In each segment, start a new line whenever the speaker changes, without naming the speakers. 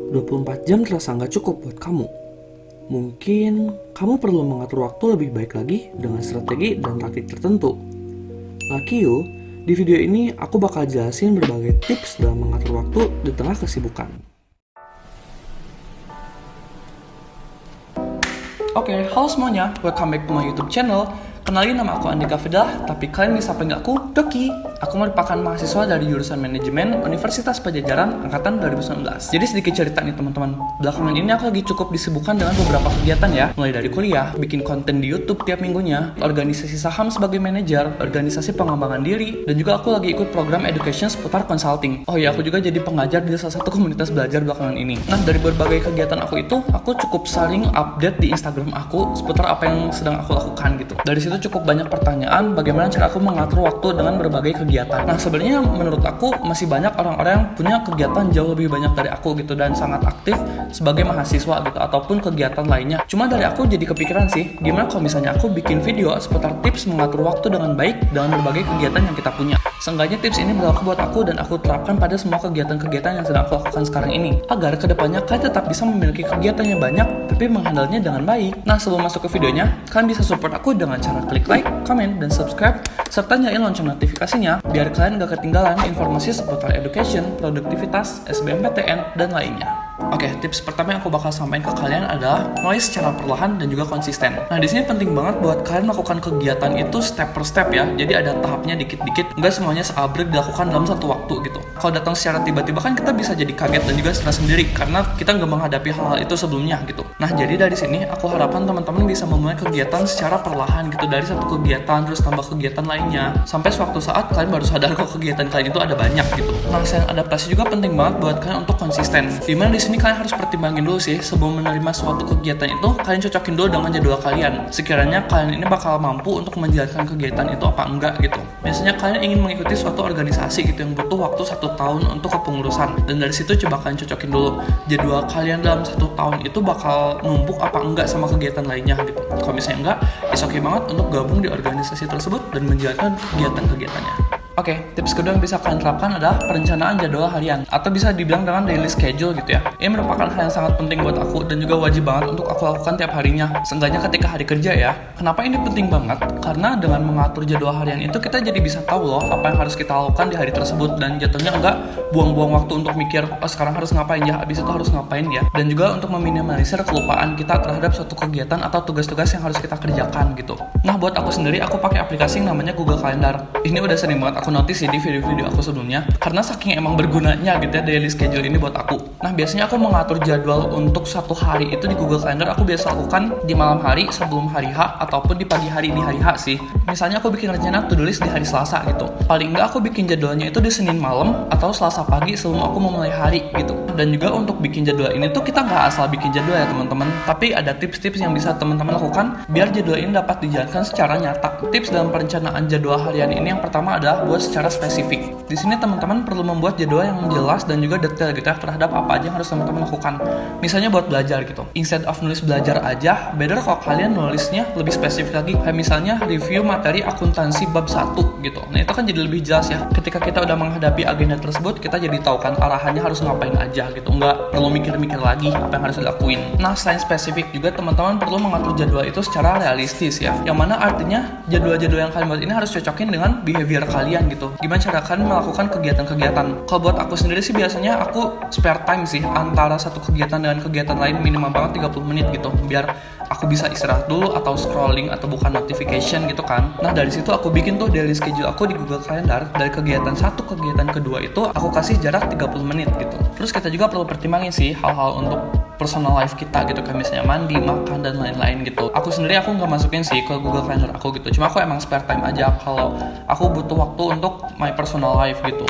24 jam terasa nggak cukup buat kamu. Mungkin kamu perlu mengatur waktu lebih baik lagi dengan strategi dan taktik tertentu. Lucky you, di video ini aku bakal jelasin berbagai tips dalam mengatur waktu di tengah kesibukan. Oke, halo semuanya, welcome back to my YouTube channel. Kenalin, nama aku Andika Fidah, tapi kalian bisa panggil aku Doki. Aku merupakan mahasiswa dari jurusan manajemen Universitas Padjadjaran angkatan 2019. Jadi sedikit cerita nih teman-teman. Belakangan ini aku lagi cukup disibukkan dengan beberapa kegiatan ya, mulai dari kuliah, bikin konten di YouTube tiap minggunya, organisasi saham sebagai manajer, organisasi pengembangan diri, dan juga aku lagi ikut program education seputar consulting. Oh iya, aku juga jadi pengajar di salah satu komunitas belajar belakangan ini. Nah, dari berbagai kegiatan aku itu, aku cukup saling update di Instagram aku seputar apa yang sedang aku lakukan gitu. Dari situ cukup banyak pertanyaan bagaimana cara aku mengatur waktu dengan berbagai kegiatan. Nah, sebenarnya menurut aku masih banyak orang-orang yang punya kegiatan jauh lebih banyak dari aku gitu dan sangat aktif sebagai mahasiswa gitu ataupun kegiatan lainnya. Cuma dari aku jadi kepikiran sih, gimana kalau misalnya aku bikin video seputar tips mengatur waktu dengan baik dengan berbagai kegiatan yang kita punya. Seenggaknya tips ini berlaku buat aku dan aku terapkan pada semua kegiatan-kegiatan yang sedang aku lakukan sekarang ini, agar kedepannya kalian tetap bisa memiliki kegiatan yang banyak tapi menghandlenya dengan baik. Nah, sebelum masuk ke videonya, kalian bisa support aku dengan cara klik like, comment, dan subscribe, serta nyalain lonceng notifikasinya biar kalian gak ketinggalan informasi seputar education, produktivitas, SBMPTN, dan lainnya. Oke, tips pertama yang aku bakal sampaikan ke kalian adalah mulai secara perlahan dan juga konsisten. Nah, di sini penting banget buat kalian melakukan kegiatan itu step per step ya. Jadi ada tahapnya dikit-dikit, nggak semuanya seabrek dilakukan dalam satu waktu gitu. Kalau datang secara tiba-tiba kan kita bisa jadi kaget dan juga stres sendiri karena kita nggak menghadapi hal-hal itu sebelumnya gitu. Nah, jadi dari sini aku harapkan teman-teman bisa memulai kegiatan secara perlahan gitu, dari satu kegiatan terus tambah kegiatan lainnya sampai suatu saat kalian baru sadar kalau kegiatan kalian itu ada banyak gitu. Nah, selain adaptasi juga penting banget buat kalian untuk konsisten. Dimana di sini kalian harus pertimbangin dulu sih sebelum menerima suatu kegiatan itu, kalian cocokin dulu dengan jadwal kalian. Sekiranya kalian ini bakal mampu untuk menjalankan kegiatan itu apa enggak gitu. Biasanya kalian ingin mengikuti suatu organisasi gitu yang butuh waktu 1 tahun untuk kepengurusan, dan dari situ coba kalian cocokin dulu jadwal kalian dalam 1 tahun itu bakal numpuk apa enggak sama kegiatan lainnya gitu. Kalau misalnya enggak, it's okay banget untuk gabung di organisasi tersebut dan menjalankan kegiatan-kegiatannya. Oke, tips kedua yang bisa kalian terapkan adalah perencanaan jadwal harian atau bisa dibilang dengan daily schedule gitu ya. Ini merupakan hal yang sangat penting buat aku dan juga wajib banget untuk aku lakukan tiap harinya, seenggaknya ketika hari kerja ya. Kenapa ini penting banget? Karena dengan mengatur jadwal harian itu kita jadi bisa tahu loh apa yang harus kita lakukan di hari tersebut dan jatuhnya enggak buang-buang waktu untuk mikir, oh sekarang harus ngapain ya, abis itu harus ngapain ya. Dan juga untuk meminimalisir kelupaan kita terhadap suatu kegiatan atau tugas-tugas yang harus kita kerjakan gitu. Nah, buat aku sendiri aku pakai aplikasi yang namanya Google Calendar. Ini udah sering banget aku notice di video-video aku sebelumnya karena saking emang bergunanya gitu ya daily schedule ini buat aku. Nah, biasanya aku mengatur jadwal untuk satu hari itu di Google Calendar aku biasa lakukan di malam hari sebelum hari H ataupun di pagi hari di hari H sih. Misalnya aku bikin rencana to-do list di hari Selasa gitu. Paling enggak aku bikin jadwalnya itu di Senin malam atau Selasa pagi sebelum aku memulai hari gitu. Dan juga untuk bikin jadwal ini tuh kita nggak asal bikin jadwal ya teman-teman, tapi ada tips-tips yang bisa teman-teman lakukan biar jadwal ini dapat dijalankan secara nyata. Tips dalam perencanaan jadwal harian ini yang pertama adalah buat secara spesifik. Di sini teman-teman perlu membuat jadwal yang jelas dan juga detail gitu ya terhadap apa aja yang harus teman-teman lakukan. Misalnya buat belajar gitu. Instead of nulis belajar aja, better kalau kalian nulisnya lebih spesifik lagi. Kayak misalnya review materi akuntansi bab 1 gitu. Nah, itu kan jadi lebih jelas ya. Ketika kita udah menghadapi agenda tersebut, kita jadi tahu kan arahannya harus ngapain aja gitu. Nggak perlu mikir-mikir lagi apa yang harus dilakuin. Nah, selain spesifik juga teman-teman perlu mengatur jadwal itu secara realistis ya. Yang mana artinya jadwal-jadwal yang kalian buat ini harus cocokin dengan behavior kalian gitu. Gimana cara kalian melakukan kegiatan-kegiatan? Kalau buat aku sendiri sih biasanya aku spare time sih antara satu kegiatan dengan kegiatan lain minimal banget 30 menit gitu. Biar aku bisa istirahat dulu atau scrolling atau buka notification gitu kan. Nah, dari situ aku bikin tuh daily schedule aku di Google Calendar. Dari kegiatan satu kegiatan kedua itu aku kasih jarak 30 menit gitu. Terus kita juga perlu pertimbangin sih hal-hal untuk personal life kita gitu, kayak misalnya mandi, makan, dan lain-lain gitu. Aku sendiri aku nggak masukin sih ke Google Calendar aku gitu. Cuma aku emang spare time aja kalau aku butuh waktu untuk my personal life gitu.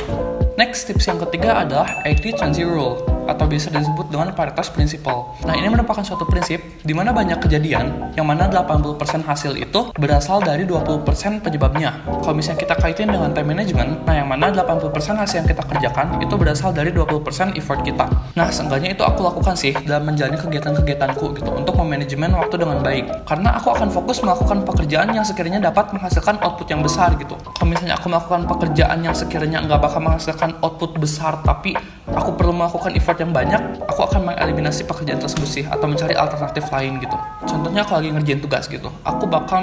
Next, tips yang ketiga adalah 80-20 rule atau bisa disebut dengan Pareto Principle. Nah, ini merupakan suatu prinsip di mana banyak kejadian yang mana 80% hasil itu berasal dari 20% penyebabnya. Kalau misalnya kita kaitin dengan time management, nah yang mana 80% hasil yang kita kerjakan itu berasal dari 20% effort kita. Nah, seenggaknya itu aku lakukan sih dalam menjalani kegiatan-kegiatanku gitu untuk memanajemen waktu dengan baik. Karena aku akan fokus melakukan pekerjaan yang sekiranya dapat menghasilkan output yang besar gitu. Kalau misalnya aku melakukan pekerjaan yang sekiranya nggak bakal menghasilkan output besar tapi aku perlu melakukan effort yang banyak, aku akan mengeliminasi pekerjaan tersebut sih, atau mencari alternatif lain gitu. Contohnya aku lagi ngerjain tugas gitu, aku bakal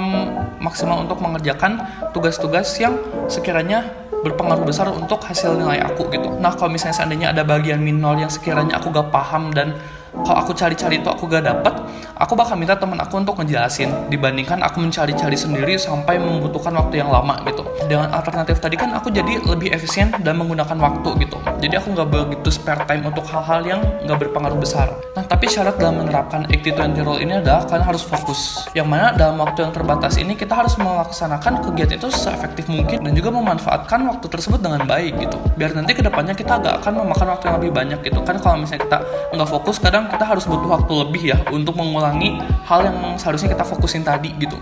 maksimal untuk mengerjakan tugas-tugas yang sekiranya berpengaruh besar untuk hasil nilai aku gitu. Nah kalau misalnya seandainya ada bagian minor yang sekiranya aku gak paham dan kalau aku cari-cari itu aku gak dapet, aku bakal minta teman aku untuk ngejelasin dibandingkan aku mencari-cari sendiri sampai membutuhkan waktu yang lama gitu. Dengan alternatif tadi kan aku jadi lebih efisien dan menggunakan waktu gitu. Jadi aku gak begitu spare time untuk hal-hal yang gak berpengaruh besar. Nah tapi syarat dalam menerapkan 80-20 rule ini adalah kalian harus fokus. Yang mana dalam waktu yang terbatas ini kita harus melaksanakan kegiatan itu seefektif mungkin dan juga memanfaatkan waktu tersebut dengan baik gitu. Biar nanti kedepannya kita gak akan memakan waktu yang lebih banyak gitu. Kan kalau misalnya kita nggak fokus, kadang kita harus butuh waktu lebih ya untuk mengulangi hal yang seharusnya kita fokusin tadi gitu.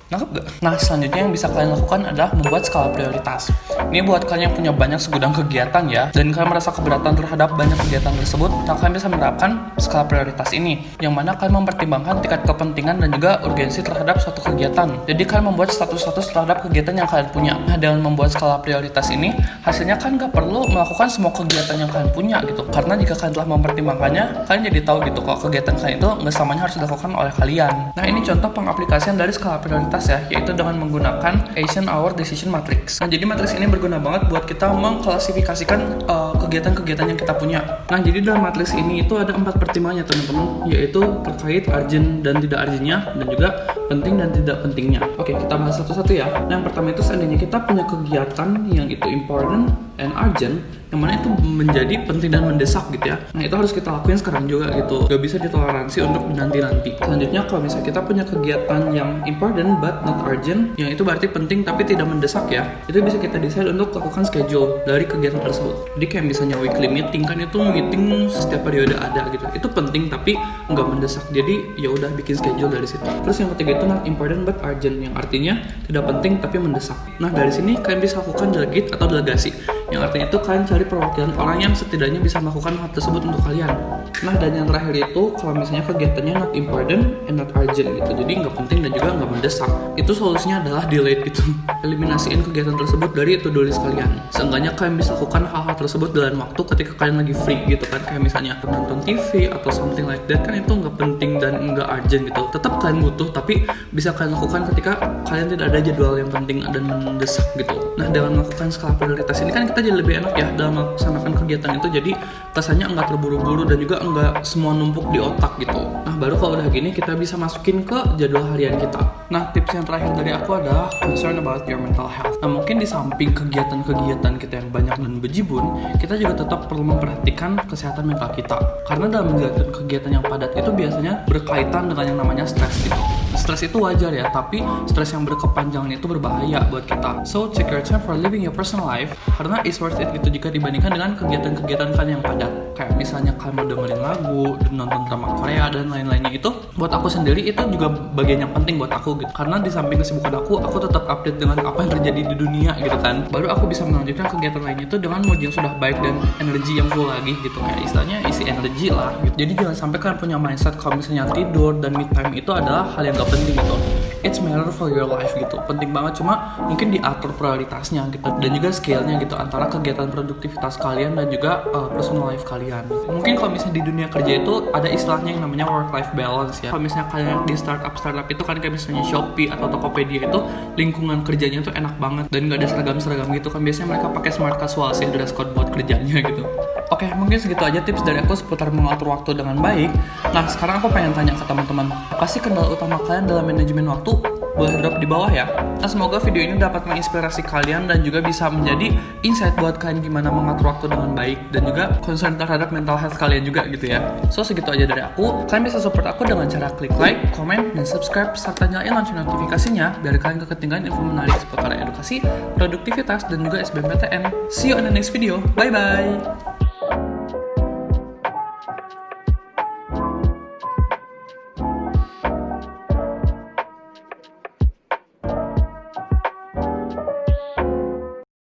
Nangkep gak? Nah selanjutnya yang bisa kalian lakukan adalah membuat skala prioritas. Ini buat kalian yang punya banyak segudang kegiatan ya, dan kalian merasa keberatan terhadap banyak kegiatan tersebut, nah kalian bisa menerapkan skala prioritas ini, yang mana kalian mempertimbangkan tingkat kepentingan dan juga urgensi terhadap suatu kegiatan. Jadi kalian membuat status-status terhadap kegiatan yang kalian punya. Nah dengan membuat skala prioritas ini, hasilnya kan gak perlu melakukan semua kegiatan yang kalian punya gitu. Karena jika kalian telah mempertimbangkannya, kalian jadi tahu gitu kalau kegiatan kalian itu nggak selamanya harus dilakukan oleh kalian. Nah ini contoh pengaplikasian dari skala prioritas ya, yaitu dengan menggunakan Eisenhower Decision Matrix. Nah jadi matriks ini berguna banget buat kita mengklasifikasikan kegiatan-kegiatan yang kita punya. Nah jadi dalam matriks ini itu ada 4 pertimbangannya teman-teman, yaitu terkait urgent dan tidak urgentnya, dan juga penting dan tidak pentingnya. Oke, kita bahas satu-satu ya. Nah yang pertama itu seandainya kita punya kegiatan yang itu important and urgent, yang mana itu menjadi penting dan mendesak gitu ya. Nah itu harus kita lakuin sekarang juga gitu, gak bisa ditoleransi untuk nanti-nanti. Selanjutnya kalau misalnya kita punya kegiatan yang important but not urgent, yang itu berarti penting tapi tidak mendesak ya, itu bisa kita decide untuk lakukan schedule dari kegiatan tersebut. Jadi kayak misalnya weekly meeting, kan itu meeting setiap periode ada gitu, itu penting tapi nggak mendesak, jadi ya udah bikin schedule dari situ. Terus yang ketiga itu not important but urgent, yang artinya tidak penting tapi mendesak. Nah dari sini kalian bisa lakukan delegate atau delegasi, yang artinya itu kalian cari perwakilan orang yang setidaknya bisa melakukan hal tersebut untuk kalian. Nah dan yang terakhir itu kalau misalnya kegiatannya not important and not urgent gitu, jadi nggak penting dan juga nggak mendesak, itu solusinya adalah delete gitu. Eliminasiin kegiatan tersebut dari to-do list kalian. Seenggaknya kalian bisa lakukan hal-hal tersebut dalam waktu ketika kalian lagi free gitu kan, kayak misalnya nonton TV atau something like that, kan itu nggak penting dan nggak urgent gitu. Tetap kalian butuh tapi bisa kalian lakukan ketika kalian tidak ada jadwal yang penting dan mendesak gitu. Nah dengan melakukan skala prioritas ini kan kita jadi lebih enak ya dalam melaksanakan kegiatan itu, jadi kesannya enggak terburu-buru dan juga enggak semua numpuk di otak gitu. Nah baru kalau udah gini kita bisa masukin ke jadwal harian kita. Nah tips yang terakhir dari aku adalah concern about your mental health. Nah mungkin di samping kegiatan-kegiatan kita yang banyak dan bejibun, kita juga tetap perlu memperhatikan kesehatan mental kita. Karena dalam menjalankan kegiatan yang padat itu biasanya berkaitan dengan yang namanya stres gitu. Stres itu wajar ya, tapi stres yang berkepanjangan itu berbahaya buat kita. So take your time for living your personal life, karena it's worth it gitu jika dibandingkan dengan kegiatan-kegiatan kalian yang padat. Kayak misalnya kalian mau dengerin lagu, nonton drama Korea dan lain-lainnya, itu buat aku sendiri itu juga bagian yang penting buat aku gitu. Karena di samping kesibukan aku tetap update dengan apa yang terjadi di dunia gitu kan. Baru aku bisa melanjutkan kegiatan lainnya itu dengan mood yang sudah baik dan energi yang full lagi gitu. Kayak istilahnya isi energi lah gitu. Jadi jangan sampai kalian punya mindset kalau misalnya tidur dan me time itu adalah hal yang gak penting gitu. It's matter for your life gitu, penting banget, cuma mungkin diatur prioritasnya gitu, dan juga scale-nya gitu antara kegiatan produktivitas kalian dan juga personal life kalian. Mungkin kalau misalnya di dunia kerja itu ada istilahnya yang namanya work-life balance ya. Kalau misalnya kalian di startup itu kan kayak misalnya Shopee atau Tokopedia itu lingkungan kerjanya tuh enak banget dan gak ada seragam-seragam gitu kan. Biasanya mereka pakai smart casual sih, dress code buat kerjanya gitu. Oke, mungkin segitu aja tips dari aku seputar mengatur waktu dengan baik. Nah, sekarang aku pengen tanya ke teman-teman, apa sih kendala utama kalian dalam manajemen waktu? Boleh drop di bawah ya. Nah, semoga video ini dapat menginspirasi kalian dan juga bisa menjadi insight buat kalian gimana mengatur waktu dengan baik dan juga concern terhadap mental health kalian juga gitu ya. So, segitu aja dari aku. Kalian bisa support aku dengan cara klik like, comment, dan subscribe serta nyalain lonceng notifikasinya biar kalian gak ketinggalan info menarik seputar edukasi, produktivitas, dan juga SBMPTN. See you on the next video. Bye bye.